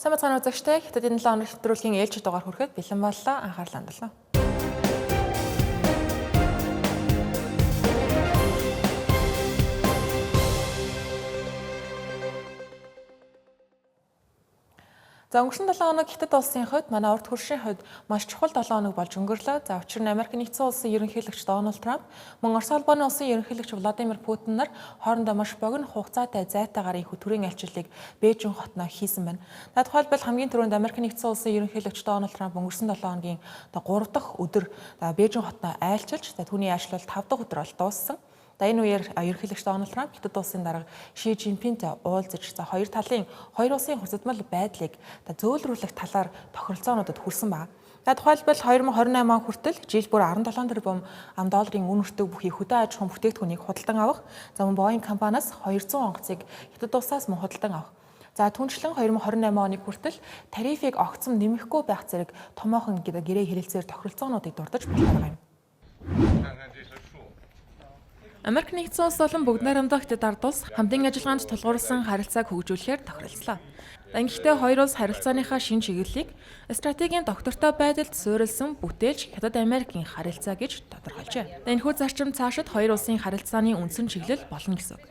Сайн бацхан үзэгчтэй Хятадын 7 хоног нэвтрүүлгийн ээлжид дугаар хүрэхэд бэлэн боллоо. Анхаарлаа хандуулна. За өнгөрсөн 7 хоног Хятад улсын хувьд манай урд хөршийн хувьд маш чухал 7 хоног болж өнгөрлөө. За учир нь Америк нэгдсэн улсын ерөнхийлөгч Дональд Трамп, мөн Орос улбаны улсын ерөнхийлөгч Владимир Путин нар хоорондоо маш богино хугацаатай зайтайгаар энэхүү төрийн айлчлалыг Бээжин хотноо хийсэн байна. За тухайлбал хамгийн түрүүнд Америк нэгдсэн улсын ерөнхийлөгч Дональд Трамп өнгөрсөн 7 хоногийн 3 дахь өдөр Бээжин хотноо айлчилж, түүний айлчлал 5 дахь өдөр бол дууссан. Энэ үеэр ерөнхийлөгч Дональд Трамп Хятад улсын дарга Ши Жинпинтэй уулзаж хоёр талын хоёр улсын хүсэлтмал байдлыг зөөлрүүлэх талаар тохиролцоонуудад хүрсэн байна. Тухайлбал 2028 он хүртэл жил бүр 17 тэрбум $, үн өртөг бүхий хөдөө аж ахуйн бүтээгдэхүүнийг худалдан авах, мөн Boeing компаниас 200 онгоцыг Хятад улсаас мөн худалдан авах. Түүнчлэн 2028 оны хүртэл тарифыг огцом нэмэхгүй байх зэрэг томоохон гэрээ хэлэлцээр тохиролцоонуудыг дурдж байна. Америк нэгдсэн улс болон бүгд найрамдах Хятад ард улс хамтын ажиллагаанд тулгуурласан харилцааг хөгжүүлэхээр тохиролцлоо. Ингэхдээ хоёр улс харилцааныхаа шинэ чиглэлийг стратегийн доктортой байдалд суурилсан бүтээлч Хятад-Америкийн харилцаа гэж тодорхойлжээ. Энэхүү зарчим цаашид хоёр улсын харилцааны үндсэн чиглэл болно гэсэн үг.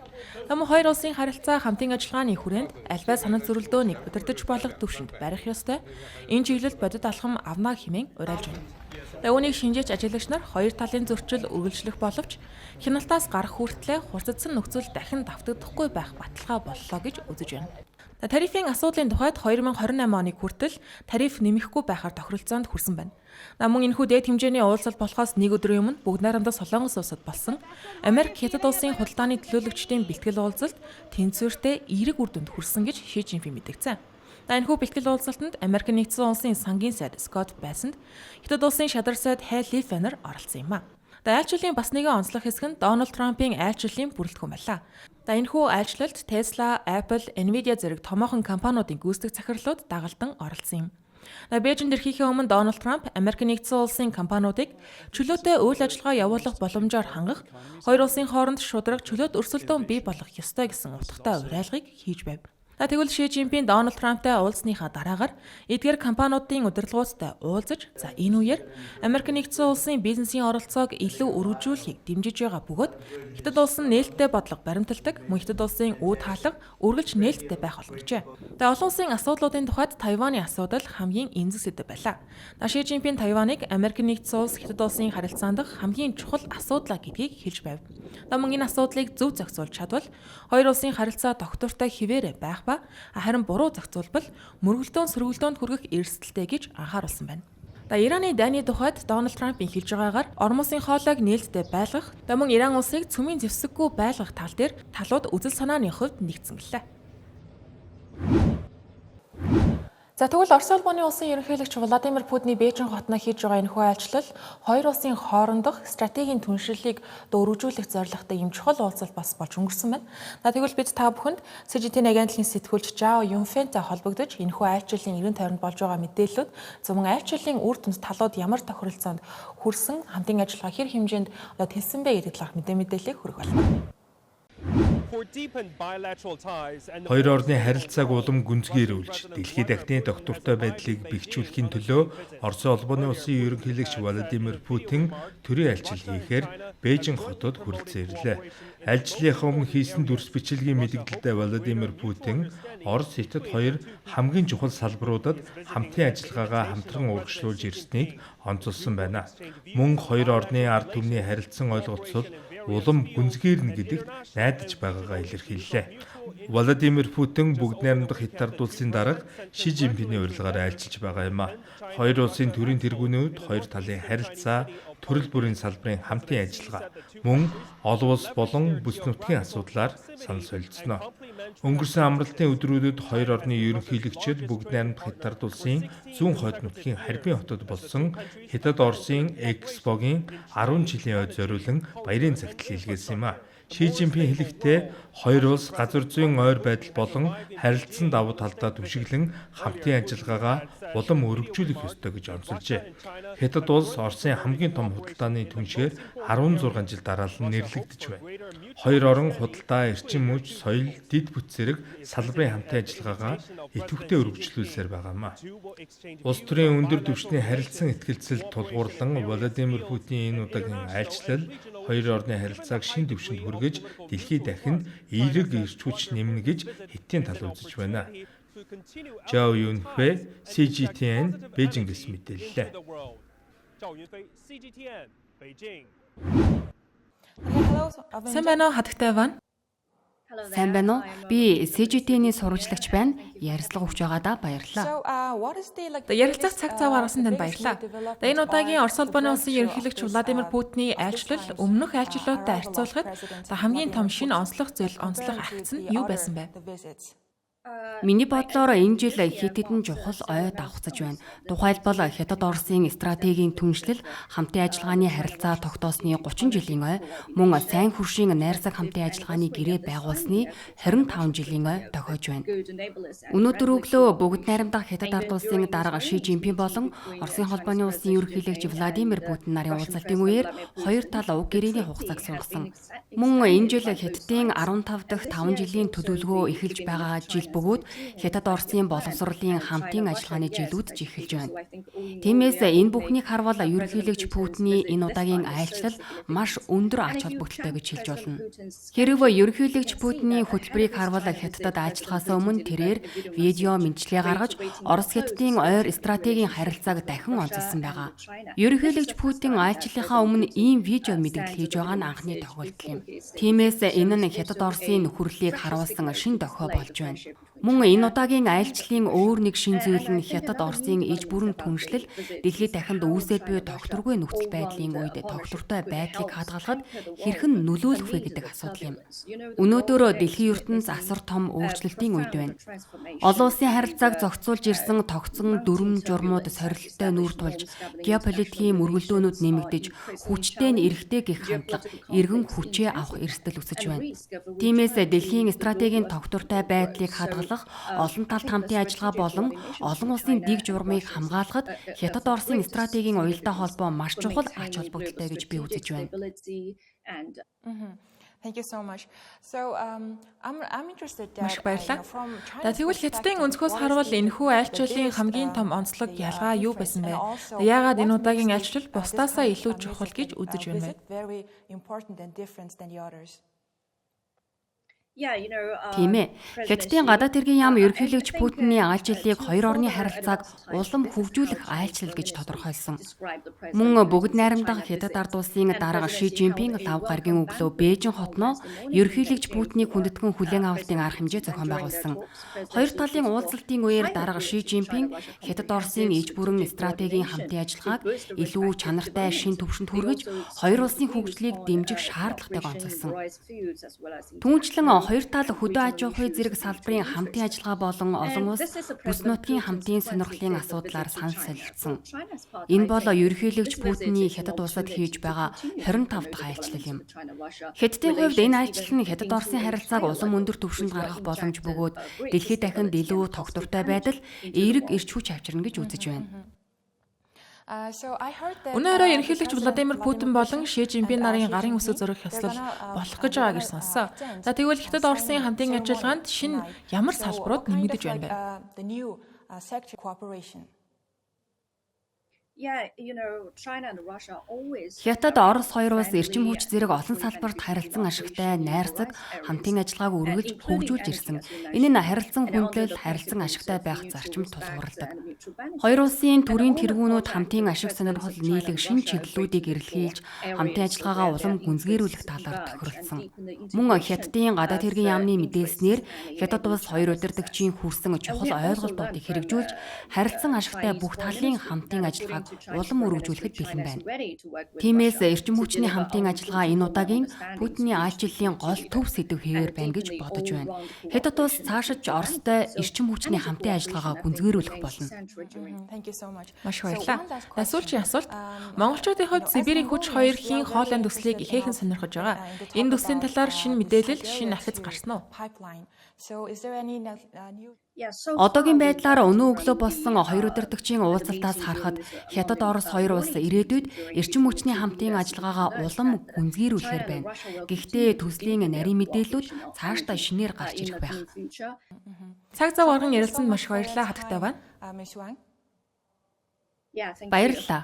Мөн хоёр улсын харилцаа хамтын ажиллагааны хүрээнд альбай санал зөрөлдөөнийг удирдах болох түвшинд барих ёстой. Энэ чиглэлд бодит алхам авна хэмээн уриалж байна. Үүнийг шинжээч ажиллагч нар хоёр талын зөрчил үргэлжлэх боловч хяналтаас гарах хүртлээр хурцдсан нөхцөл дахин давтагдахгүй байх баталгаа боллоо гэж үзэж байна. Тарифын асуудлын тухайд 2028 оны хүртэл тариф нэмэхгүй байхаар тохиролцоонд хүрсэн байна. Мөн энэхүү дээд хэмжээний уулзалт болохоос нэг өдрийн өмнө бүгд найрамдах Солонгос улсад болсон Америк Хятад улсын худалдааны төлөөлөгчдийн бэлтгэл уулзалт тэнцвэртэй эерэг үр дүнд хүрсэн гэж Ши Жинпин мэдгдсэн. Энэхүү бэлтгэл уулзалтанд Америк нэгдсэн улсын сангийн сайд Скот Бейсент, Хятад улсын шадар сайд Хай Лифенер оролцсон юм а. Айлчлалын бас нэгэн онцлог хэсэг нь Дональд Трампын айлчлалын бүрэлдэхүүн байлаа. Энэхүү айлчлалд Tesla, Apple, Nvidia зэрэг томоохон компаниудын гүйцэтгэх захирлууд дагалдан оролцсон юм. Бээжинд ирэхийнхээ өмнө Дональд Трамп Америк нэгдсэн улсын компаниудыг чөлөөтэй үйл ажиллагаа явуулах боломжоор хангах, хоёр улсын хооронд шударга чөлөөт өрсөлдөөн бий болох ёстой гэсэн утгатай уриалгыг хийж байв. Тэгвэл Ши Жинпин Дональд Трамптай уулзсныхаа дараагаар эдгээр компаниудын удирдлагуудтай уулзаж, энэ үеэр Америк нэгдсэн улсын бизнесийн оролцоог илүү өргөжүүлэхийг дэмжиж байгаа бөгөөд Хятад улс нь нээлттэй бодлого баримталдаг, мөн Хятад улсын үд хаалга үргэлж нээлттэй байх болно гэжээ. Олон улсын асуудлуудын тухайд Тайваны асуудал хамгийн эмзэг сэдэв байлаа. Ши Жинпин Тайваныг Америк нэгдсэн улс Хятад улсын харилцаанд хамгийн чухал асуудал гэдгийг хэлж байв. Мөн энэ асуудлыг зөв зохицуулж чадвал хоёр улсын харилцаа доктортой хിവэрэ байх ба харин буруу зохицуулбал сөргөлдөөнд хүргэх эрсдэлтэй гэж анхааруулсан байна. Ираны дайны тухайд Дональд Трампын хэлж байгаагаар Ормосын хоолойг нээлттэй байлгах, мөн Иран улсыг цөмийн зэвсэггүй байлгах тал дээр талууд үзэл санааны хувьд нэгдсэн гэлээ. Тэгвэл Орос улбаны улсын ерөнхийлөгч Владимир Путиний Бээжин хотноо хийж байгаа энэхүү айлчлал хоёр улсын хоорондох стратегийн түншлэлийг өргөжүүлэх зорилготой юм чухал уулзалт бас болж өнгөрсөн байна. Тэгвэл бид та бүхэнд CGTN агентлагийн сэтгүүлч Жао Юнфэнтэй холбогдож энэхүү айлчлалын 90 тойронд болж байгаа мэдээллүүд, мөн айлчлалын үр дүнд талууд ямар тохиролцоонд хүрсэн, хамтын ажиллагаа хэр хэмжээнд тэлсэн бэ гэдэг талаарх мэдээллийг хүргэх болно. Хоёр орны харилцааг улам гүнзгийрүүлж, дэлхийд дахны доктортой байдлыг бэхжүүлэхийн төлөө Орос улбаны улсын ерөнхийлөгч Владимир Путин төрийн айлчлал хийхээр Бээжин хотод хүрэлцэн ирлээ. Айлчлалынхаа өмнө хийсэн дүрс бичлэгийн мэдэгдэлдээ Владимир Путин Орос Хятад хоёр хамгийн чухал салбаруудад хамтын ажиллагаагаа хамтран урагшлуулж ирснийг онцолсон байна. Мөн хоёр орны ард түмний харилцан ойлголцол улам гүнзгийрнэ гэдэгт найдаж байгаагаа илэрхийллээ. Владимир Путин бүгд найрамдах Хятад улсын дарга Ши Жинпиний урилгаар айлчилж байгаа юм а. Хоёр улсын төрийн тэргүүнүүд хоёр талын харилцаа, төрөл бүрийн салбарын хамтын ажиллагаа, мөн олон улс болон бүс нутгийн асуудлаар санал солилцсноо. Өнгөрсөн амралтын өдрүүдэд хоёр орны ерөнхийлөгчид бүгд найрамдах Хятад улсын зүүн хойд нутгийн Харбин хотод болсон Хятад Оросын Экспогийн 10 жилийн ойд зориулан баярын цагтл илгээсэн юм а. Ши Жинпин хэлэхдээ хоёр улс газар зүйн ойр байдал болон харилцсан давуу талдаа түшиглэн хамтын ажиллагаагаа улам өргөжүүлэх ёстой гэж онцолжээ. Хятад улс Оросын хамгийн том худалдааны түншээр 16 жил дараалан нэрлэгдэж байна. Хоёр орон худалдаа, эрчим мөч, соёл, дэд бүт зэрэг салбарын хамтын ажиллагаагаа идэвхтэй өргөжлүүлсээр байгаамаа. Улс төрийн өндөр түвшний харилцан итгэлцэл тулгуурлан Владимир Путин энэ удаагийн айлчлал хоёр орны харилцааг шин түвшинд хүргэж дэлхийд дахинд эерэг эрч хүч нэмнэ гэж Хятадын тал үзэж байна. Жао Юнхвэ, CGTN, Бээжингээс мэдээллээ. Сайн байна уу хатагтай Иван? Сайн байна уу? Би CGT-ний сурвалжлагч байна. Ярилцлага өгч байгаадаа баярлалаа. Ярилцах цаг цав гаргасан танд баярлалаа. Энэ удаагийн Орос улбаны улсын ерөнхийлөгч Владимир Путиний айлчлал өмнөх айлчлалуудтай харьцуулахад хамгийн том шинэ онцлог агц нь юу байсан бэ? Миний бодлоор энэ жил Хятадд чухал ой давхцаж байна. Тухайлбал Хятад Оросын стратегийн түншлэл, хамтын ажиллагааны харилцаа тогтоосны 30 жилийн ой, мөн сайн хөршийн найрсаг хамтын ажиллагааны гэрээ байгуулсны 25 жилийн ой тохиож байна. Өнөөдөр өглөө бүгд найрамдах Хятад ард улсын дарга Ши Жинпин болон Оросын холбооны улсын ерөнхийлөгч Владимир Путин нарын уулзалтын үеэр хоёр тал уг гэрээний хугацааг сунгасан. Мөн энэ жил Хятадын 15 дахь 5 жилийн төлөвлөгөө эхэлж байгаа жил бөгөөд Хятад Оросын боловсролын хамтын ажиллагааны жилүүд ч эхэлж байна. Тиймээс энэ бүхнийг харвал ерөнхийлөгч Путиний энэ удаагийн айлчлал маш өндөр ач холбогдолтой гэж хэлж болно. Хэрэг ерөнхийлөгч Путиний хөтөлбөрийг харвал Хятадд ажиллахаас өмнө тэрээр видео мэдчилгээ гаргаж Орос Хятадын ойр стратегийн харилцааг дахин онцолсон байгаа. Ерөнхийлөгч Путин айлчлалынхаа өмнө ийм видео мэдээлэл хийж байгаа нь анхны тохиолдол юм. Тиймээс энэ нь Хятад Оросын нөхөрлөлийг харуулсан шин дохио болж байна. Мөн энэ удаагийн айлчлалын өөр нэг шин зүйл нь Хятад Оросын иж бүрэн түншлэл дэлхийд дахинд үүсээд буй тогтворгүй нөхцөл байдлын үед тогтвортой байдлыг хадгалахад хэрхэн нөлөөлөх вэ гэдэг асуудал юм. Өнөөдөр дэлхийн ертөнц асар том өөрчлөлтийн үед байна. Олон улсын харилцааг зохицуулж ирсэн тогтсон дүрм журмууд сорилттой нүүр тулж, геополитикийн мөргөлдөөнүүд нэмэгдэж, хүчтэй нь эрэхтэй гэх хандлага эргэн хүчээ авах эрсдэл үүсэж байна. Тиймээс дэлхийн стратегийн тогтвортой байдлыг хадгалах, олон талт хамтын ажиллагаа болон олон улсын дэг журмыг хамгаалахад Хятад Оросын стратегийн уялдаа холбоо маш чухал ач холбогдолтой гэж би үзэж байна. Thank you so much. So I'm interested that тэгвэл Хятадын өнцгөөс харвал энэхүү айлчлалын хамгийн том онцлог ялгаа юу байсан бэ? Яагаад энэ удаагийн айлчлал бусдаасаа илүү чухал гэж үзэж байна вэ? Тийм ээ. Хятадын гадаад хэргийн яам ерөнхийлөгч Путиний айлчлалыг хоёр орны харилцааг улам хөгжүүлэх айлчлал гэж тодорхойлсон. Мөн бүгд найрамдах Хятад ард улсын дарга Ши Жинпин лав гарагийн өглөө Бээжин хотноо ерөнхийлөгч Путинийг хүндэтгэн хүлээн авалтын арга хэмжээ зохион байгуулсан. Хоёр талын уулзалтын үеэр дарга Ши Жинпин Хятад Оросын иж бүрэн стратегийн хамтын ажиллагааг илүү чанартай шин түвшинд хүргэж, хоёр улсын хөгжлийг дэмжих шаардлагатайг онцолсон. Түүнчлэн хоёр тал хөдөө аж ахуй зэрэг салбарын хамтын ажиллагаа болон олон улс бүс нутгийн хамтын сонирхлын асуудлаар санал солилцсон. Энэ бол ерөнхийлөгч Путиний Хятад улсад хийж байгаа 25 дахь айлчлал юм. Хятадын хувьд энэ айлчлал нь Хятад Оросын харилцааг улам өндөр түвшинд гаргах боломж бөгөөд дэлхийд дахинд илүү тогтвортой байдал, эерэг эрч хүч авчирна гэж үзэж байна. Өнөөдөр ерөнхийлөгч Владимир Путин болон Ши Жинпин нарын гарын үсэг зөрөх ёслол болох гэж байгаа гэж сонссоо. За тэгвэл Хятад Оросын хамтын ажиллагаанд шинэ ямар салбарууд нэмэгдэж байна бэ? Хятад Орос хоёр улс эрчим хүч зэрэг олон салбарт харилцан ашигтай найрсаг хамтын ажиллагааг үргэлж хөгжүүлж ирсэн. Энэ нь харилцан хүндлэл, харилцан ашигтай байх зарчимд тулгуурладаг. Хоёр улсын төрийн тэргүүнүүд хамтын ашиг сонирхол нийлэх шин чиглэлүүдийг эрэлхийлж, хамтын ажиллагаагаа улам гүнзгийрүүлэх талаар тохиролцсон. Мөн Хятадын гадаад хэргийн яамны мэдээлснээр Хятад улс хоёр удирдагчийн хүрсэн чухал ойлголтуудыг хэрэгжүүлж, харилцан ашигтай бүх талын хамтын ажиллагааг ажиллагааг улам өргөжүүлэхэд бэлэн байна. Тиймээс эрчим хүчний хамтын ажиллагаа энэ удаагийн Путиний айлчлалын гол төв сэдэв хэвээр байна гэж бодож байна. Хятад улс цаашид Оростой эрчим хүчний хамтын ажиллагаагаа гүнзгийрүүлэх болно. Маш баярлалаа. Сүүлчийн асуулт. Монголчуудын хувьд Сибирийн хүч 2 хийн хоолойн төслийг ихээхэн сонирхож байгаа. Энэ төслийн талаар шинэ мэдээлэл, шинэ ахиц гарсан уу? Одоогийн байдлаар өнөө өглөө болсон хоёр удирдагчийн уулзалтаас харахад Хятад Орос хоёр улс ирээдүйд эрчим хүчний хамтын ажиллагаагаа улам гүнзгийрүүлэхээр байна. Гэхдээ төслийн нарийн мэдээллүүд цаашдаа шинээр гарч ирэх байх. Цаг зав гарган ярилцсанд маш их баярлалаа хатагтай байна. Баярлалаа.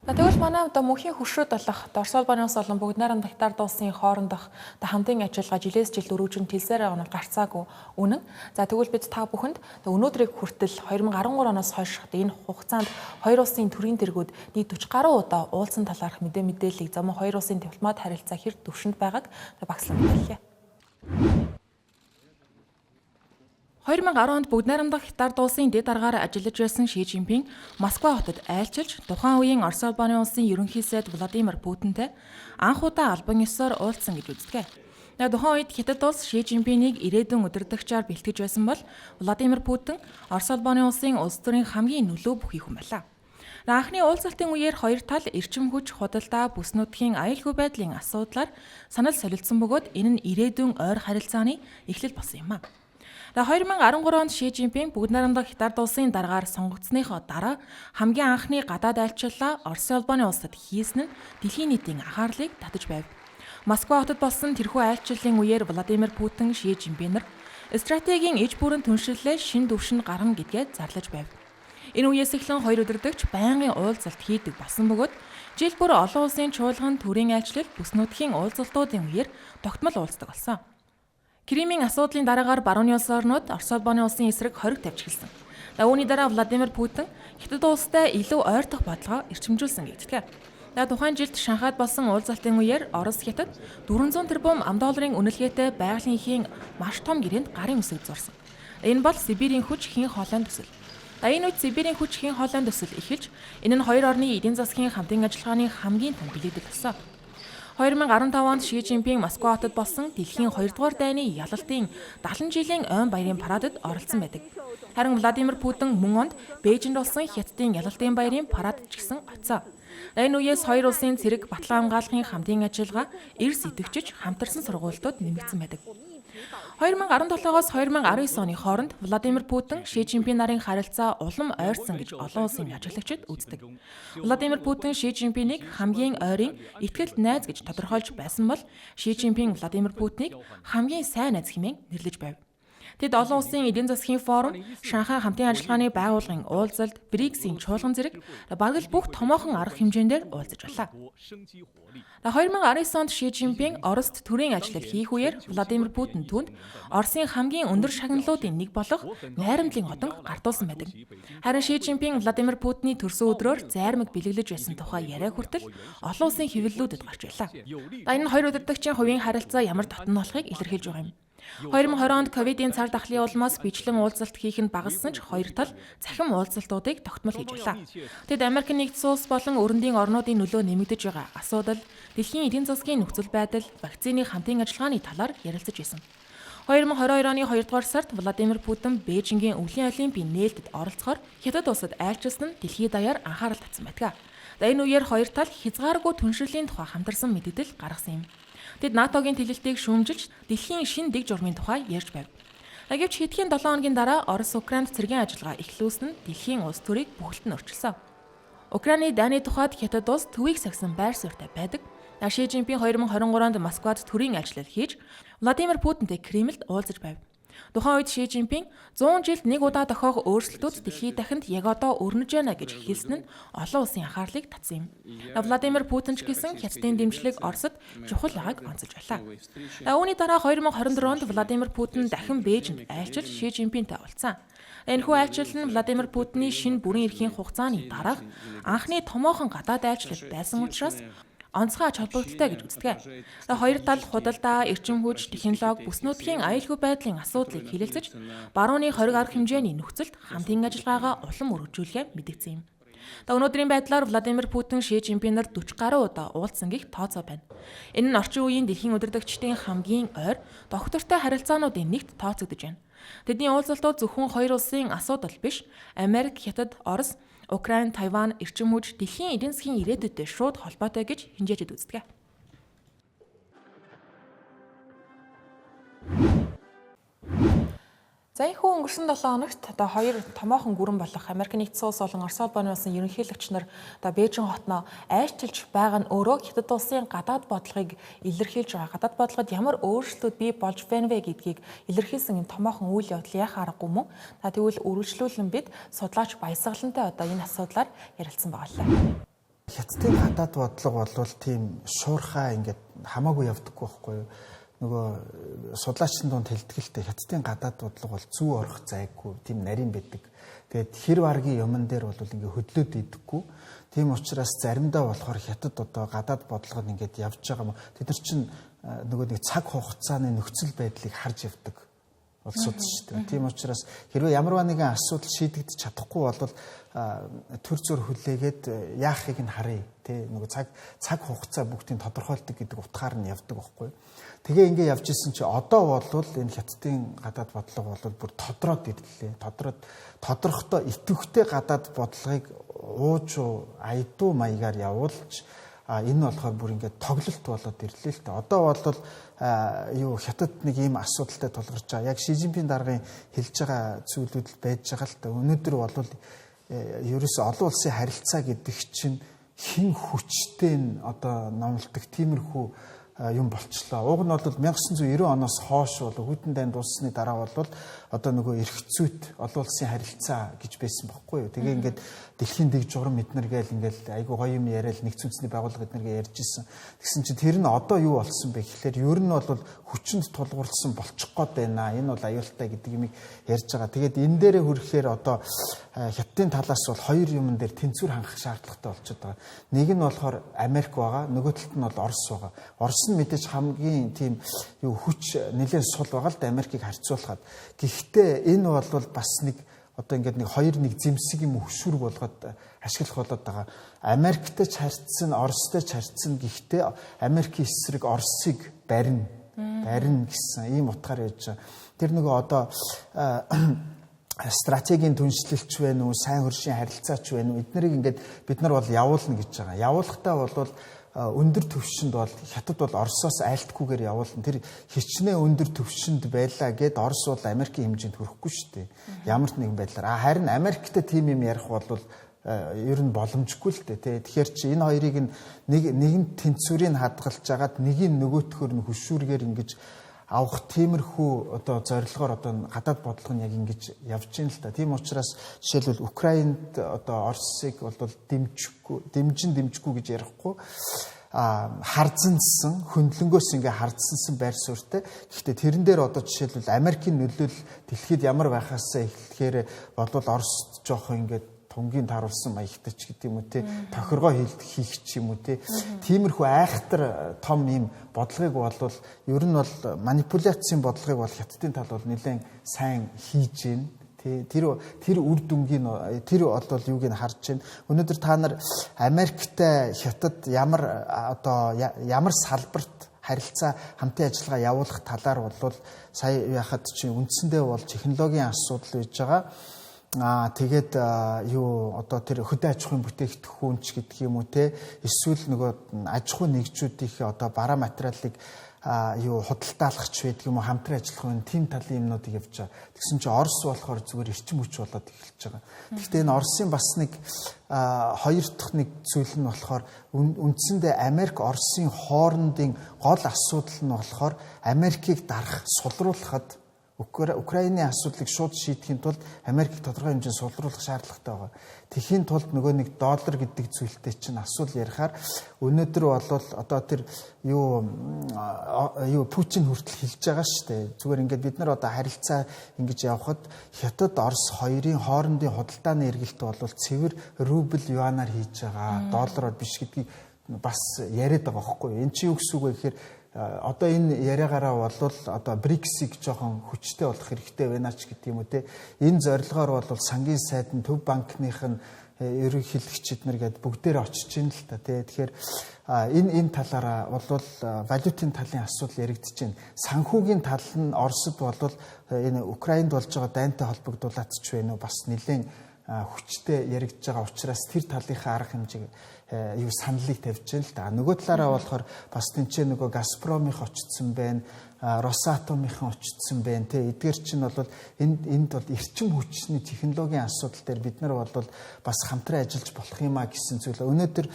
Тэгвэл манай одоо мөнхийн хөршөөд болох Орос улбаны ус болон бүгд найрамдах Хятад улсын хоорондох хамтын ажиллагаа жилээс жилд өргөжин тэлсээр байгаа нь гарцаагүй үнэн. За тэгвэл бид та бүхэнд өнөөдрийг хүртэл 2013 оноос хойш энэ хугацаанд хоёр улсын төрийн тэргүүд нийт 40 гаруй удаа уулзсан талаарх мэдээллийг зам хоёр улсын дипломат харилцаа хэр төвшөнд байгааг багслан хэлье. 2010 онд бүгд найрамдах Хятад улсын дэд аргаар ажиллаж байсан Ши Жинпинг Москва хотод айлчилж тухайн үеийн Орос улбаны улсын ерөнхий сайд Владимир Путинтэй анх удаа албан ёсоор уулзсан гэж үздэг. Тухайн үед Хятад улс Ши Жинпинийг ирээдүйн удирдагчаар бэлтгэж байсан бол Владимир Путин Орос улбаны улсын улс төрийн хамгийн нөлөө бүхий хүн байлаа. Анхны уулзалтын үеэр хоёр тал эрчим хүч, худалдаа, бүс нутгийн аюулгүй байдлын асуудлаар санал солилцсон бөгөөд энэ нь ирээдүйн ойр харилцааны эхлэл болсон юм а. 2013 онд Ши Жинпинг бүгд найрамдах Хятад улсын даргаар сонгогдсныхоо дараа хамгийн анхны гадаад айлчлалаа Орос улбаны улсад хийсэн нь дэлхийн нийтийн анхаарлыг татаж байв. Москва хотод болсон тэрхүү айлчлалын үеэр Владимир Путин, Ши Жинпинг стратегийн иж бүрэн түншлэлээ шин түвшинд гаргана гэдгээ зарлаж байв. Энэ үеэс эхлэн хоёр удирдагч байнгын уулзалт хийдэг болсон бөгөөд жил бүр олон улсын чуулган, төрийн айлчлал, бүс нутгийн уулзалтуудын үеэр тогтмол уулздаг болсон. Кримийн асуудлын дараагаар барууны улс орнууд Орос улбаны улсын эсрэг хориг тавьж эхэлсэн. Үүний дараа Владимир Путин Хятад улстай илүү ойртох бодлогоо эрчимжүүлсэн гэдэг. Тухайн жилд Шанхайд болсон уулзалтын үеэр Орос Хятад 400 тэрбум $, үнэлгээтэй байгалийн эхийн маш том гэрээнд гарын үсэг зурсан. Энэ бол Сибирийн хүч хийн хоолойн төсөл. Энэ үед Сибирийн хүч хийн хоолойн төсөл эхэлж, энэ нь хоёр орны эдийн засгийн хамтын ажиллагааны хамгийн том билэгдэл болсон. 2015 онд Ши Жинпинг Москва хотод болсон дэлхийн 2 дугаар дайны ялалтын 70 жилийн ойн баярын парадад оролцсон байдаг. Харин Владимир Путин мөн онд Бээжинд болсон Хятадын ялалтын баярын парад ч гэсэн оцсон. Энэ үеэс хоёр улсын цэрэг батлан хамгаалахын хамтын ажиллагаа эрс идэвчж хамтарсан сургуультууд нэмэгдсэн байдаг. 2017-оос 2019 оны хооронд Владимир Путин, Ши Жинпинг нарын харилцаа улам ойрсон гэж олон улсын ажиглагчид үздэг. Владимир Путин Ши Жинпингийг хамгийн ойрын ихтгэл найз гэж тодорхойлж байсан бол Ши Жинпинг Владимир Путиныг хамгийн сайн найз хэмээн нэрлэж байв. Тэд олон улсын эдийн засгийн форум, Шанхай хамтын ажиллагааны байгууллагын уулзалт, БРИКС-ийн чуулган зэрэг бараг л бүх томоохон арга хэмжээндээр уулзаж байлаа. 2019 онд Ши Жинпинг Орост төрийн ажиллал хийх үеэр Владимир Путин түүнд Оросын хамгийн өндөр шагналуудын нэг болох найрамдлын одон гартуулсан байдаг. Харин Ши Жинпинг Владимир Путиний төрсөн өдрөөр зайрмаг бэлэглэж байсан тухай яриа хүртэл олон улсын хэвлэлүүдэд гарч байлаа. Энэ хоёр удирдагчийн хувийн харилцаа ямар дотн болохыг илэрхийлж байгаа юм. 2020 онд ковидын цар тахлын улмаас бичлэн уулзалт хийх нь багассан ч хоёр тал цахим уулзалтуудыг тогтмол хийж байлаа. Тэд Америк нэгдсэн улс болон өрөндийн орнуудын нөлөө нэмэгдэж байгаа асуудал, дэлхийн эдийн засгийн нөхцөл байдал, вакцины хамтын ажиллагааны талаар ярилцаж байсан. 2022 оны 2 дугаар сард Владимир Путин Бээжингийн өвлийн олимпийн нээлтэд оролцохоор Хятад улсад айлчилсан нь дэлхийд даяар анхаарал татсан байдаг. Энэ үеэр хоёр тал хязгааргүй түншрлийн тухай хамтарсан мэдээлэл гаргасан юм. Тэд НАТОгийн тэлэлтийг шүүмжилж дэлхийн шинэ дэг журмын тухай ярьж байв. Гэвч хэдхэн 7 хоногийн дараа Орос Украинд цэргийн ажиллагаа эхлүүлсэн нь дэлхийн улс төрийг бүхэлд нь өөрчилсөн. Украины дайны тухайд Хятад улс төвийг сахисан байр суурьтай байдаг. Ши Жинпинг 2023 онд Москвад төрийн ажиллал хийж Владимир Путинтэй Кремльд уулзаж байв. Тухайн үед Ши Жинпинг 100 жилд нэг удаа тохиох өөрчлөлтүүд дэлхийд дахинд яг одоо өрнөж байна гэж хэлсэн нь олон улсын анхаарлыг татсан юм. Владимир Путин ч гэсэн Хятадын дэмжлэг Оросд чухал байгааг онцолж байлаа. Үүний дараа 2024 онд Владимир Путин дахин Бээжинд айлчилж Ши Жинпингтэй уулзсан. Энэхүү айлчлал нь Владимир Путиний шинэ бүрэн эрхийн хугацааны дараах анхны томоохон гадаад айлчлал байсан учраас онцгой ач холбогдолтой гэж үздэг. Хоёр тал худалдаа, эрчим хүч, технологи, бүс нутгийн аюулгүй байдлын асуудлыг хилэлцэж, барууны хориг арга хэмжээний нөхцөлд хамтын ажиллагаагаа улам өргөжүүлэхээ мэдгдсэн юм. Өнөөдрийн байдлаар Владимир Путин, Ши Жинпинээр 40 гаруй удаа уулзсан гэх тооцоо байна. Энэ нь орчин үеийн дэлхийн удирдагчдын хамгийн ойр доктортой харилцаануудын нэгт тооцогдож байна. Тэдний уулзалтууд зөвхөн хоёр улсын асуудал биш, Америк, Хятад, Орос, Украин, Тайван, эрчим хүч, дэлхийн эдийн засгийн ирээдүйтэй шууд холбоотой гэж хинжээжэд үздэг. За энэ хүү өнгөрсөн 7 хоногт хоёр томоохон гүрэн болох Америк нэгдсэн улс болон Орос улбаны улсын ерөнхийлөгч нар Бээжин хотноо айчилж байгаа нь өөрөө Хятад улсын гадаад бодлогыг илэрхийлж байгаа. Гадаад бодлогод ямар өөрчлөлтүүд бий болж байна вэ гэдгийг илэрхийлсэн энэ томоохон үйл явдал яхаа аргагүй мөн. Тэгвэл үргэлжлүүлэн бид судлаач Баясгалантай энэ асуудлаар ярилцсан байгаа лээ. Хятадын гадаад бодлого бол тийм шуурхай ингээд хамаагүй явдаггүй байхгүй юу? Нөгөө судлаачдын дунд хэлтгэлтэй Хятадын гадаад бодлого бол зүү орох зайгүй, тийм нарийн байдаг. Тэгээд хэр варгийн юмн дээр бол ингээ хөдлөөд идэггүй. Тийм учраас заримдаа болохоор Хятад одоо гадаад бодлого нь ингээд явж байгаа юм. Тэд нар чинь нөгөө нэг цаг хугацааны нөхцөл байдлыг харж явдаг улсууд шүү дээ. Тийм учраас хэрвээ ямарваа нэгэн асуудал шийдэгдэж чадахгүй бол төр зур хүлээгээд яахыг нь харъя. Тэ нөгөө цаг хугацаа бүгдийг тодорхойлдог гэдэг утгаар нь явдаг байхгүй. Тэгээ ингээ явж исэн чи одоо бол энэ Хятадын гадаад бодлого бол бүр тодроод ирлээ. Тодорхой идэвхтэй гадаад бодлогыг ууж айдуу маягаар явуулж энэ болохоор бүр ингээ тоглолт болоод ирлээ л дээ. Одоо бол Хятад нэг ийм асуудалтай тулгарч байгаа. Яг Ши Жинпин даргын хэлж байгаа зүйлүүд байж байгаа л дээ. Өнөөдөр бол ерөөсөө олон улсын харилцаа гэдэг чинь хин хүчтэй одоо номлодог тиймэрхүү юм болчлоо. Уг нь бол 1990 оноос хойш бол Хүйтэн дайн дууссаны дараа бол одоо нөгөө эрх зүйт олон улсын харилцаа гэж байсан байхгүй юу. Тэгээ ингээд дэлхийн дэг журам эднэр гээл ингээд айгу гоё юм яриад нэгдсэн үндэсний байгууллага эднэргээ ярьж исэн. Тэгсэн чинь тэр нь одоо юу болсон бэ гэхээр ер нь бол хүчинд тулгуурласан болчих гээд байна. Энэ бол аюултай гэдэг юмыг ярьж байгаа. Тэгээд энэ дээрээ хүрэхээр одоо Хятадын талаас бол хоёр юмн дээр тэнцвэр хангах шаардлагатай болчиход байгаа. Нэг нь болохоор Америк байгаа, нөгөө талд нь бол Орос байгаа. Орос нь мэдээж хамгийн тийм хүч нэлээд сул байгаа л да Америкийг харьцуулахад. Гэхдээ энэ бол бас нэг одоо ингээд нэг хоёр нэг зэмсэг юм хөшүүрэг болгоод ашиглах болоод байгаа. Америктэй ч харьцсан, Оростой ч харьцсан. Гэхдээ Америкийн эсрэг Оросыг барина гэсэн ийм утгаар яаж байгаа. Тэр нөгөө одоо стратегийн түншлэлч вэ нү, сайн хөршийн харилцаач вэ нү, эднэрийг ингээд бид нар бол явуулна гэж байгаа. Явуулахдаа бол өндөр түвшинд бол Хятад бол Оросоос айлтгүйгээр явуулна. Тэр хичнээн өндөр түвшинд байлаа гэд Орос бол Америкийн хэмжээнд хүрэхгүй шүү дээ. Ямар ч нэгэн байдлаар. Харин Америктэй тийм юм ярих бол ер нь боломжгүй л дээ. Тэгэхээр чи энэ хоёрыг нэгэн тэнцвэрийг хадгалж агаад нэгийг нөгөөтгөр нь хөшүүргээр ингэж авах тиймэрхүү одоо зорилгоор одоо гадаад бодлого нь яг ингэж явж байна л да. Тийм учраас жишээлбэл Украинд одоо Оросыг бол дэмжихгүй гэж ярихгүй харзансан хөндлөнгөөс ингээ харзансан байр суурьтай. Гэхдээ тэрэн дээр одоо жишээлбэл Америкийн нөлөөлөл дэлхийд ямар байхаасаа эхлэхээр бодвол Орос жоох ингээд тунгийн тааруулсан маягтай ч гэдэг юм уу те тохиргоо хийх ч юм уу те тиймэрхүү айхтар том юм бодлогыг болвол ер нь бол манипуляцийн бодлогыг бол Хятадын тал бол нэлээд сайн хийж гин тэр үр дүнгийн тэр бол юуг нь харж байна. Өнөөдөр та нар Америктэй Хятад ямар салбарт харилцаа хамтын ажиллагаа явуулах талаар бол сая яхад чинь үндсэндээ бол технологийн асуудал байж байгаа. Тэгээд одоо тэр хөдөө аж ахуйн бүтээгдэхүүнч гэдэг юм уу те эсвэл нөгөө аж ахуйн нэгжүүдийн одоо бараа материалыг худалдаалгахч байдаг юм уу хамтран ажиллах юм тийм талын юмнуудыг явж байгаа. Тэгсэн чинь Орос болохоор зүгээр эрчим хүч болоод эхэлж байгаа. Гэхдээ энэ Оросын бас нэг хоёр дахь нэг зүйл нь болохоор үндсэндээ Америк Оросын хоорондын гол асуудал нь болохоор Америкийг дарах сулруулахад Украины асуудлыг шууд шийдэхин тулд Америкийг тодорхой хэмжээнд сулруулах шаардлагатай байгаа. Тэхийн тулд нөгөө нэг доллар гэдэг зүйлтэй чинь асуудал ярихаар өнөөдөр бол одоо тэр Путин хүртэл хэлж байгаа шүү дээ. Зүгээр ингээд бид нар одоо харилцаа ингэж явхад Хятад Орос хоёрын хоорондын худалдааны эргэлт бол цэвэр рубль юанаар хийж байгаа. Доллараар биш гэдгийг бас яриад байгаа байхгүй юу? Энд чи юу гэсэн үг вэ гэхээр одоо энэ яриагаараа болвол одоо БРИКС-ийг жоохон хүчтэй болох хэрэгтэй байна ч гэдэг юм уу те. Энэ зорилгоор бол сангийн сайд нь Төв банкных нь ерөнхийлөгчид нар гээд бүгдээр очиж ин л та те. Тэгэхээр энэ талаараа болвол валютын талын асуудал яригдэж байна. Санхүүгийн тал нь Оросд болвол энэ Украинд болж байгаа дайнтай холбогдуулаад ч байна уу бас нэлээд хүчтэй яригдж байгаа учраас тэр талынхаа арга хэмжээг юу саналыг тавьж байна л да. Нөгөө талаараа болохоор бас тэнцээ нөгөө Газпромынх очсон байна, Росатомынхан очсон байна те. Эдгээр чинь бол энд бол эрчим хүчний технологийн асуудал дээр бид нар бол бас хамтран ажиллаж болох юмаа гэсэн зүйл. Өнөөдөр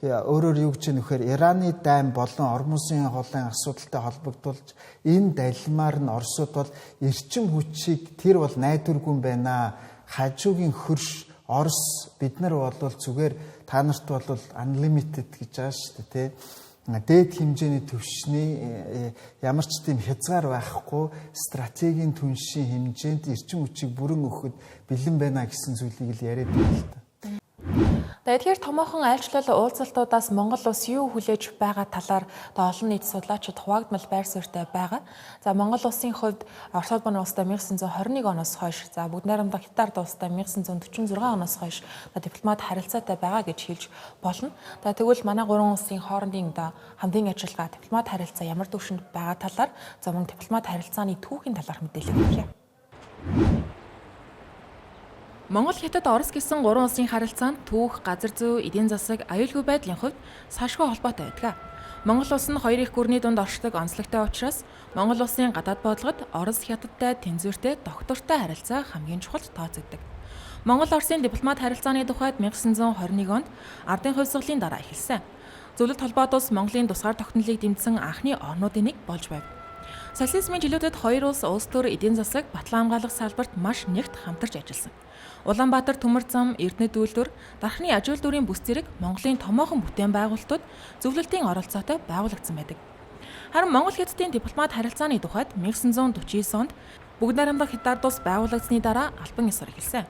өөрөөр юу гэж нөхөр Ираны дайн болон Ормосын холын асуудалтай холбогдуулж энэ далимаар нь Оросууд бол эрчим хүчийг тэр бол найдваргүй байна. Хажуугийн хөрш Орос бид нар бол зүгээр та нарт бол unlimited гэж байгаа шүү дээ тий. Дээд хэмжээний төвшний ямар ч тийм хязгаар байхгүй стратегийн түншийн хэмжээнд эрчим хүчийг бүрэн өгөхөд бэлэн байна гэсэн зүйлийг л яриад байна л да. Тэгэхээр томоохон айлчлал уулзалтуудаас Монгол улс юу хүлээж байгаа талаар олон нийт судлаачид хуваагдмал байр суурьтай байгаа. За Монгол улсын хувьд Орос улбаны улстай 1921 оноос хойш, за бүгд найрамдах Хятад улстай 1946 оноос хойш дипломат харилцаатай байгаа гэж хэлж болно. За тэгвэл манай гурван улсын хоорондын хамтын ажиллагаа дипломат харилцаа ямар түвшинд байгаа талаар за мөн дипломат харилцааны түүхийн талаар мэдээлэл өгье. Монгол, Хятад, Орос гэсэн гурван улсын харилцаанд түүх, газар зүй, эдийн засаг, аюулгүй байдлын хувьд салшгүй холбоотой байдаг. Монгол улс нь хоёр их гүрний дунд оршдог онцлогтой учраас Монгол улсын гадаад бодлогод Орос, Хятадтай тэнцвэртэй, доктортой харилцаа хамгийн чухал тооцогддог. Монгол-Оросын дипломат харилцааны тухайд 1921 онд ардын хувьсгалын дараа эхэлсэн. Зөвлөлт холбоот улс Монголын тусгаар тогтнолыг дэмжсэн анхны орнуудын нэг болж байв. Социализмын жилүүдэд хоёр улс улс төр эдийн засаг, батлан хамгаалах салбарт маш нэгт хамтарч ажилласан. Улаанбаатар, Төмөр зам, Эрдэнэт үйлдвэр, Дархны аж үйлдвэрийн бүс зэрэг Монголын томоохон бүтээн байгуулалтууд зөвлөлтийн оролцоотой байгуулагдсан байдаг. Харин Монгол-Хятадын дипломат харилцааны тухайд 1949 онд бүгд найрамдах Хятад улс байгуулагдсны дараа албан ёсоор эхэлсэн.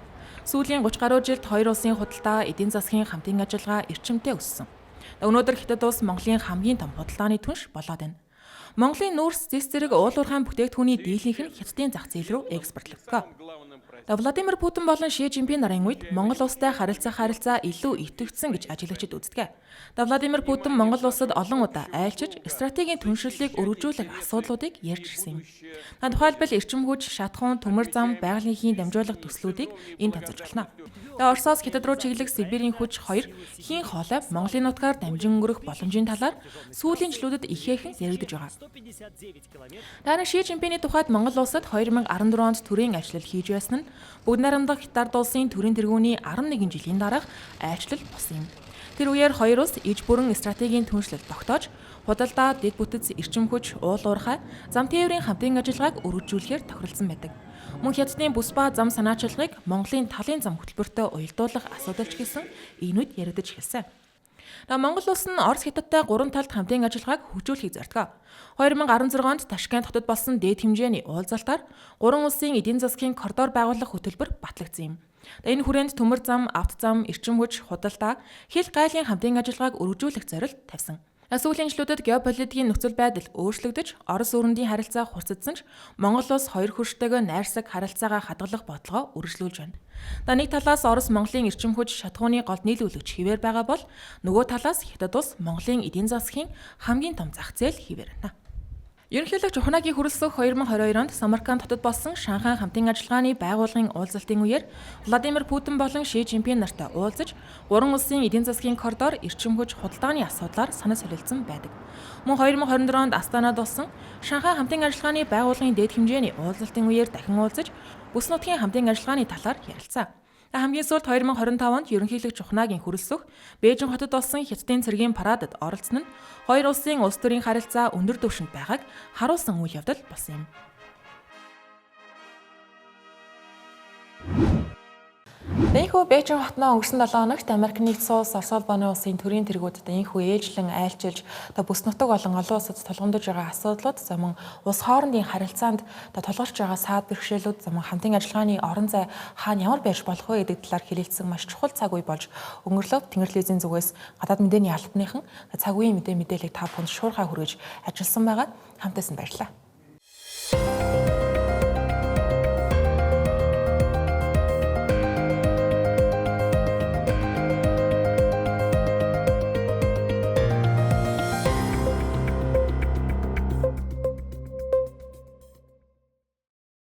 Сүүлийн 30 гаруй жилд хоёр улсын худалдаа, эдийн засгийн хамтын ажиллагаа эрчимтэй өссөн. Өнөөдөр Хятад улс Монголын хамгийн том худалдааны түнш болоод байна. Монголын нүүрс, зэс зэрэг уулуурхайн бүтээгдэхүүний дийлэнх нь Хятадын зах зээл рүү экспортлогддог. Владимир Путин болон Ши Жинпин нарын үед Монгол улстай харилцаа илүү идэвхжсэн гэж ажиглагчид үздэг. Владимир Путин Монгол улсад олон удаа айлчиж стратегийн түншлэлийг өргөжүүлэх асуудлуудыг ярьж ирсэн юм. Тухайлбал эрчим хүч, шатхуун, төмөр зам, байгалийн дамжуулах төслүүдийг энд тооцож байна. Оросоос Хятад руу чиглэх Сибирийн хүч 2 хийн хоолой Монголын нутгаар дамжин өнгөрөх боломжийн талаар сүүлийн жилүүдэд ихээхэн яригдж байгаа. Дараа Ши Жинпиний тухайд Монгол улсад 2014 онд төрийн ажил хийж байсан нь бүгд найрамдах Хятад улсын төрийн тэргүүний 11 жилийн дараах айлчлал болсон юм. Тэр үеэр хоёр улс иж бүрэн стратегийн түншлэл тогтоож, худалдаа, дэд бүтэц, эрчим хүч, уул уурхай, зам тээврийн хамтын ажиллагааг өргөжүүлэхээр тохиролцсон байдаг. Мөн Хятадын бүс ба зам санаачилгыг Монголын талын зам хөтөлбөртөө уялдуулах асуудалч гэсэн энүүд яригдж эхэлсэн. Монгол улс нь Орос Хятадтай гурван талд хамтын ажиллагааг хөгжүүлэхийг зордгоо. 2016 онд Ташкент хотод болсон дээд хэмжээний уулзалтаар гурван улсын эдийн засгийн коридор байгуулах хөтөлбөр батлагдсан юм. Энэ хүрээнд төмөр зам, авто зам, эрчим хүч, худалдаа, хил гайлын хамтын ажиллагааг өргөжүүлэх зорилт тавьсан. Сүүлийн жилүүдэд геополитикийн нөхцөл байдал өөрчлөгдөж, Орос өрөндийн харилцаа хурцдсан ч Монгол улс хоёр хөрштэйгөө найрсаг харилцаагаа хадгалах бодлогоо үргэлжлүүлж байна. Нэг талаас Орос Монголын эрчим хүч шатхууны голд нийлүүлэгч хിവэр байгаа бол нөгөө талаас Хятад улс Монголын эдийн засгийн хамгийн том зах зээл хിവэр байна. Ерөнхийлөгч Ухнагийн хүрэлцэх 2022 онд Самарканд хотод болсон Шанхай хамтын ажиллагааны байгууллагын уулзалтын үеэр Владимир Путин болон Ши Жинпин нартай уулзаж, гурван улсын эдийн засгийн коридор, эрчим хүч, худалдааны асуудлаар санаа солилцсон байдаг. Мөн 2024 онд Астанад болсон Шанхай хамтын ажиллагааны байгууллагын дээд хэмжээний уулзалтын үеэр дахин уулзаж, бүс нутгийн хамтын ажиллагааны талаар ярилцсан. Хамгийн сүүлд 2025 онд ерөнхийлөгч Ухнагийн хүрэлцэх Бээжин хотод болсон Хятадын цэргийн парадад оролцсон нь хоёр улсын улс төрийн харилцаа өндөр түвшинд байгааг харуулсан үйл явдал болсон юм. Энэхүү Бээжин хотноо өнгөрсөн 7 хоногт Америк нэгдсэн улс, Орос улбаны улсын төрийн тэргүүдэд энэхүү ээжлэн айлчилж бүс нутаг болон олон улсад тулгамдж байгаа асуудлууд за мөн улс хоорондын харилцаанд тулгарч байгаа саад бэрхшээлүүд за мөн хамтын ажиллагааны орон зай хаана ямар байж болох вэ гэдэг талаар хэлэлцсэн маш чухал цаг үе болж өнгөрлөв. Тэнгэр телевизийн зүгээс гадаад мэдээний албаныхан цаг үеийн мэдээллийг та бүхэнд шуурхай хүргэж ажилласан байгаа. Хамтаас нь баярлалаа.